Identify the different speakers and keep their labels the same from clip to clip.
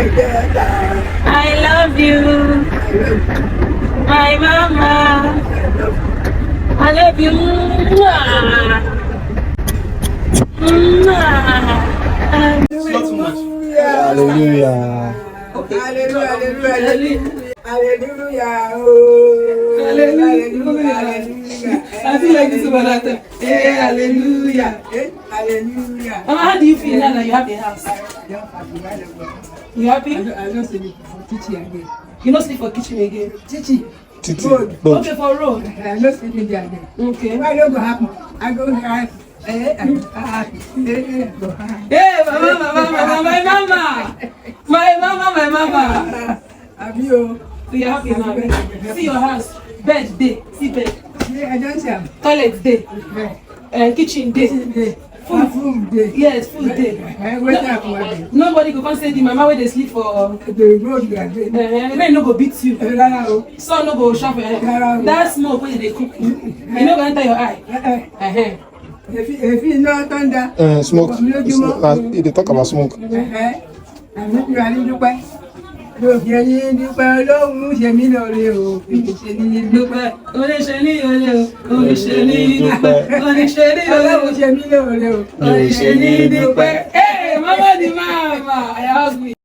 Speaker 1: I love you, my mama. I love you.
Speaker 2: Hallelujah.
Speaker 3: Hallelujah. Oh.
Speaker 1: Hallelujah. I feel like this about that. Hey, hallelujah.
Speaker 3: Hallelujah.
Speaker 1: Mama, how do you feel now that you have a house? You happy?
Speaker 3: I don't sleep for teaching again.
Speaker 1: You don't sleep for kitchen again?
Speaker 3: Teaching.
Speaker 2: Titi.
Speaker 3: Road.
Speaker 1: Okay, for road.
Speaker 3: I don't sleep there again.
Speaker 1: Okay.
Speaker 3: Why don't go happen? I go here.
Speaker 1: Hey, mama, my mama.
Speaker 3: Have you?
Speaker 1: So you're happy now? See your house. Bed day. See bed.
Speaker 3: I don't see him.
Speaker 1: Toilet day. Kitchen day.
Speaker 3: Food day.
Speaker 1: Yes, food day. Nobody go come say the mama where they sleep for
Speaker 3: the road.
Speaker 1: Rain no go beat you. Sun no go sharp your head. That smoke when they cook you, you no go enter your eye.
Speaker 3: If you know thunder,
Speaker 2: Smoke. They talk about smoke.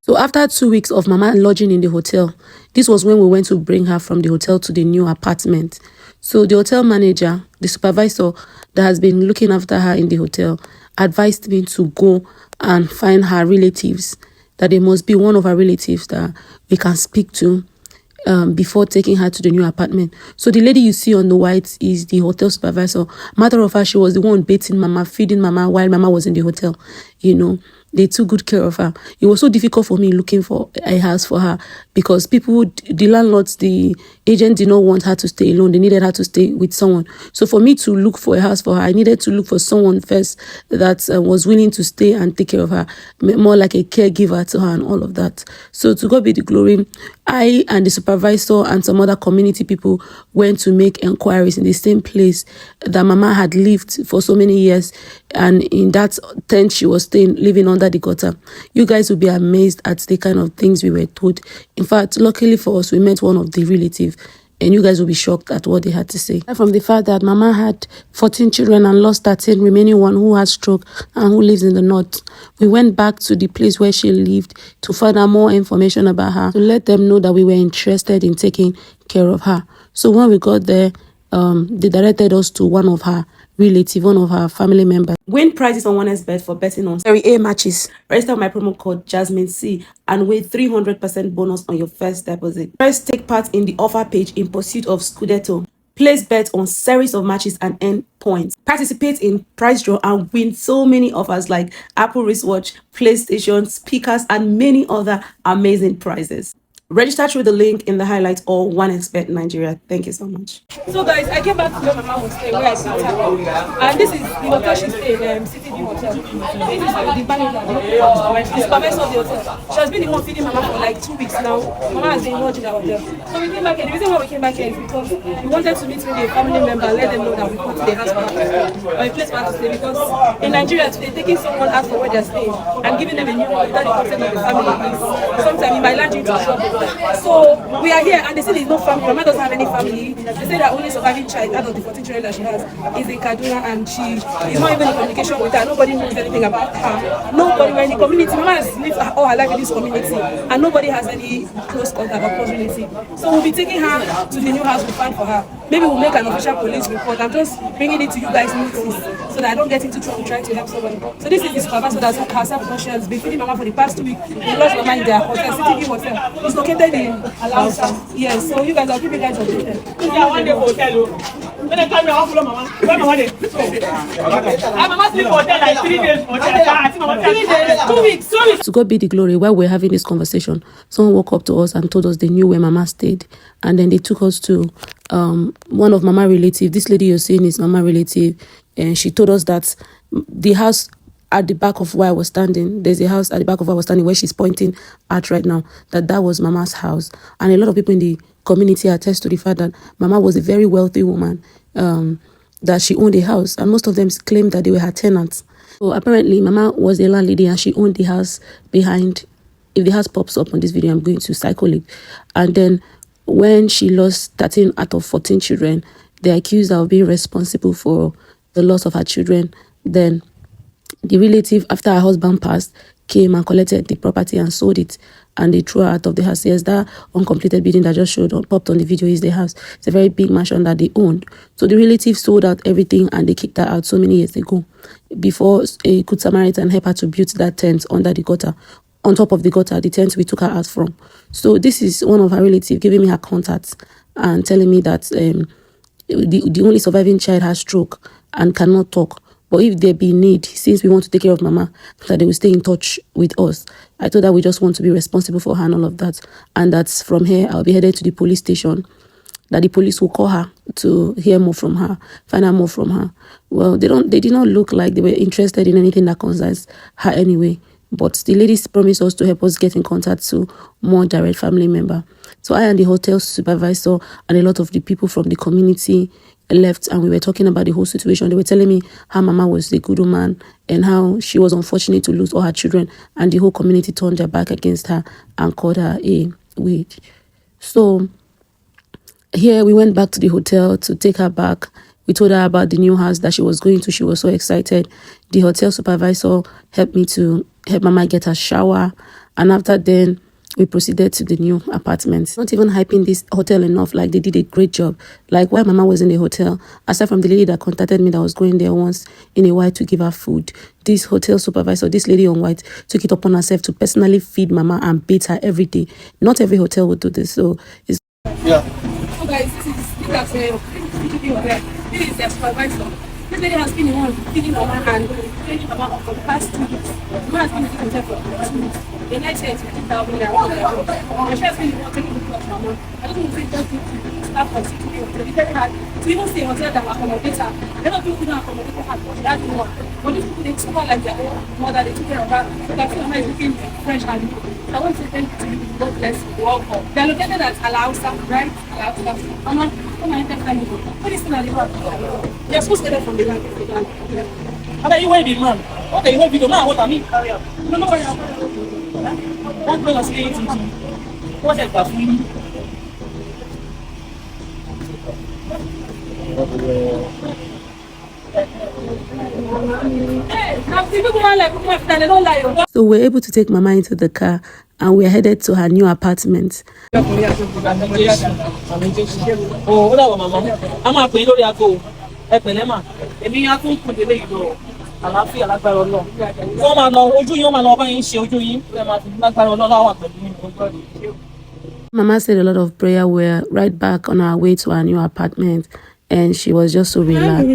Speaker 4: So after 2 weeks of Mama lodging in the hotel, this was when we went to bring her from the hotel to the new apartment. So the hotel manager, the supervisor that has been looking after her in the hotel, advised me to go and find her relatives, that there must be one of her relatives that we can speak to before taking her to the new apartment. So the lady you see on the white is the hotel supervisor. Matter of fact, she was the one bathing Mama, feeding Mama while Mama was in the hotel. You know, they took good care of her. It was so difficult for me looking for a house for her because the landlords, the agent did not want her to stay alone. They needed her to stay with someone. So for me to look for a house for her, I needed to look for someone first that was willing to stay and take care of her, more like a caregiver to her and all of that. So to God be the glory, I and the supervisor and some other community people went to make inquiries in the same place that Mama had lived for so many years. And in that tent she was staying, living under the gutter. You guys will be amazed at the kind of things we were told. In fact, luckily for us, we met one of the relatives, and you guys will be shocked at what they had to say. From the fact that Mama had 14 children and lost 13, remaining one who has stroke and who lives in the north. We went back to the place where she lived to find out more information about her, to let them know that we were interested in taking care of her. So when we got there, they directed us to one of her relatives, one of her family members. Win prizes on OneXBet for betting on Serie A matches. Register with my promo code JasmineC and win 300% bonus on your first deposit. First, take part in the offer page in pursuit of Scudetto. Place bets on series of matches and earn points. Participate in prize draw and win so many offers like Apple wristwatch, PlayStation, speakers, and many other amazing prizes. Register through the link in the highlights or OneXBet Nigeria. Thank you so much.
Speaker 1: So guys, I came back to where Mama was staying, where I saw her. And this is the hotel she stayed, City View Hotel. This is the manager, the supervisor of the hotel. She has been the one feeding Mama for like 2 weeks now. Mama has been lodging in our hotel. So we came back here. The reason why we came back here is because we wanted to meet maybe a family member, let them know that we put the house for her, or a place for her to stay. Because in Nigeria today, taking someone out for where they're staying and giving them a new home without the consent of the family is sometimes it might land you into trouble. So we are here and they say there's no family. Mama doesn't have any family. They say that only surviving child out of the 14 children that she has is in Kaduna, and she is not even in communication with her. Nobody knows anything about her. Nobody, we're in the community. Mama has lived all her life in this community and nobody has any close contact or close relative. So we'll be taking her to the new house we find for her. Maybe we'll make an official police report. I'm just bringing it to you guys notice so that I don't get into trouble trying to help somebody. So this is the supervisor that's herself because she has been feeding Mama for the past 2 weeks. We lost Mama in their hotel, City View Hotel. It's located in Alausa. Yes, so you guys, I'll keep you guys updated.
Speaker 5: Yeah, one day hotel. When I come, I follow Mama. Where Mama dey? Mama sleep hotel like 3 days hotel. 3 days, 2 weeks, 2 weeks.
Speaker 4: To God be the glory. While we're having this conversation, someone walked up to us and told us they knew where Mama stayed, and then they took us to one of Mama relative. This lady you're seeing is Mama relative, and she told us that the house at the back of where I was standing, there's a house at the back of where I was standing where she's pointing at right now, that was Mama's house. And a lot of people in the community attest to the fact that Mama was a very wealthy woman, that she owned a house, and most of them claimed that they were her tenants. So apparently Mama was a landlady and she owned the house behind if the house pops up on this video, I'm going to cycle it. And then when she lost 13 out of 14 children, they accused her of being responsible for the loss of her children. Then the relative, after her husband passed, came and collected the property and sold it, and they threw her out of the house. Yes, that uncompleted building that just popped on the video is the house. It's a very big mansion that they owned. So the relative sold out everything and they kicked her out so many years ago, before a good Samaritan helped her to build that tent under the gutter, on top of the gutter, the tent we took her out from. So this is one of her relatives giving me her contacts and telling me that the only surviving child has stroke and cannot talk. But if there be need, since we want to take care of Mama, that they will stay in touch with us. I told her we just want to be responsible for her and all of that. And that's from here, I'll be headed to the police station, that the police will call her to hear more from her, find out more from her. Well, they did not look like they were interested in anything that concerns her anyway. But the ladies promised us to help us get in contact to more direct family member. So I and the hotel supervisor and a lot of the people from the community left, and we were talking about the whole situation. They were telling me how Mama was a good woman and how she was unfortunate to lose all her children, and the whole community turned their back against her and called her a witch. So here we went back to the hotel to take her back. We told her about the new house that she was going to. She was so excited. The hotel supervisor helped me to help Mama get her shower, and after then we proceeded to the new apartment. Not even hyping this hotel enough, like they did a great job. Like while Mama was in the hotel, aside from the lady that contacted me that was going there once in a while to give her food, this hotel supervisor, this lady on white, took it upon herself to personally feed Mama and bathe her every day. Not every hotel would do this, so it's...
Speaker 2: Yeah.
Speaker 1: So guys, this is the supervisor. This lady has been the one feeding Mama and training Mama for the past 2 weeks. Mama has been in the hotel for 2 weeks. The night is 50,000 naira. And she has been the one taking the care of Mama. I don't know if it's just to start from 6 days. It's very hard to even stay in a hotel that will accommodate her. A lot of people don't accommodate her, but that's the one. But these people, they took her like their own mother, they took care of her. So I feel Mama is looking fresh and new. So I want to say thank you to you. God bless you. Welcome. They are located at Alausa, right? Alausa. Mama, come and enter family. What is the back? You're supposed to get from the back.
Speaker 5: How about you wait big man? Okay, you wait big man. What I mean? Carry up. No, no, what will I say to you? What's that for you?
Speaker 4: So we're able to take Mama into the car and we're headed to her new apartment.
Speaker 5: Oh, what about Mama? I'm not paying your go. Epelema. Èmi á tún kún délé ìlọ. Àlàáfíà lágbára Ọlọ́run. Wọ́n máa lọ ojú yín, wọ́n máa lọ bá yín ṣe ojú yín. Ẹ máa fi lágbára Ọlọ́run wà pẹ̀lú yín.
Speaker 4: Mama said a lot of prayer. We're right back on our way to our new apartment, and she was just so relaxed.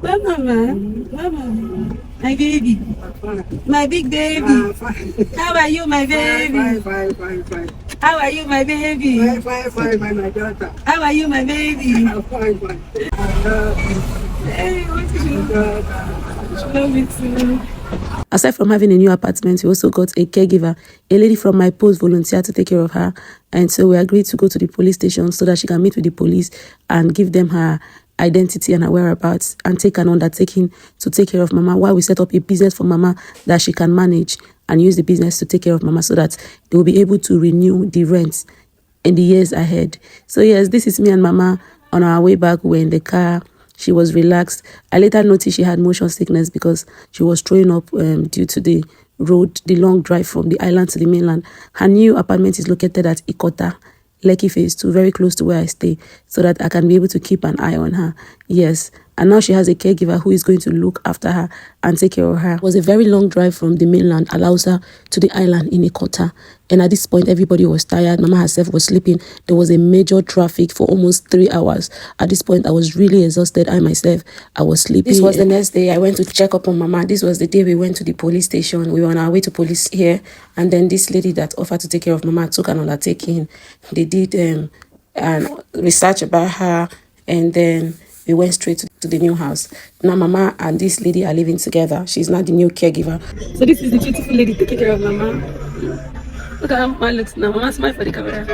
Speaker 1: Bye, Mama. Bye, Mama. My baby. My big baby. How are you, my baby?
Speaker 3: Fine.
Speaker 1: How are you, my baby?
Speaker 3: Fine, my daughter.
Speaker 1: How are you, my baby?
Speaker 3: Fine.
Speaker 1: Hey, what is your love it too.
Speaker 4: Aside from having a new apartment, we also got a caregiver. A lady from my post volunteered to take care of her. And so we agreed to go to the police station so that she can meet with the police and give them her identity and her whereabouts and take an undertaking to take care of Mama while we set up a business for Mama that she can manage and use the business to take care of Mama so that they will be able to renew the rent in the years ahead. So yes, this is me and Mama on our way back. We were in the car. She was relaxed. I later noticed she had motion sickness because she was throwing up due to the road, the long drive from the island to the mainland. Her new apartment is located at Ikota, Lekki Phase 2, very close to where I stay, so that I can be able to keep an eye on her. Yes. And now she has a caregiver who is going to look after her and take care of her. It was a very long drive from the mainland, Alausa, to the island in Ikota. And at this point, everybody was tired. Mama herself was sleeping. There was a major traffic for almost 3 hours. At this point, I was really exhausted. I myself, I was sleeping. This was the next day. I went to check up on Mama. This was the day we went to the police station. We were on our way to police here. And then this lady that offered to take care of Mama took an undertaking. They did research about her, and then we went straight to the new house. Now Mama and this lady are living together. She's not the new caregiver.
Speaker 1: So this is the beautiful lady taking care of Mama. Look at how Mama looks now. Mama smile for the camera.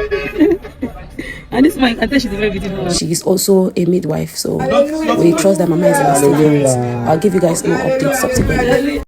Speaker 1: And this Mike, I think she's a very beautiful one.
Speaker 4: She is also a midwife, so we trust that Mama is in a safe hands. I'll give you guys more updates subsequently.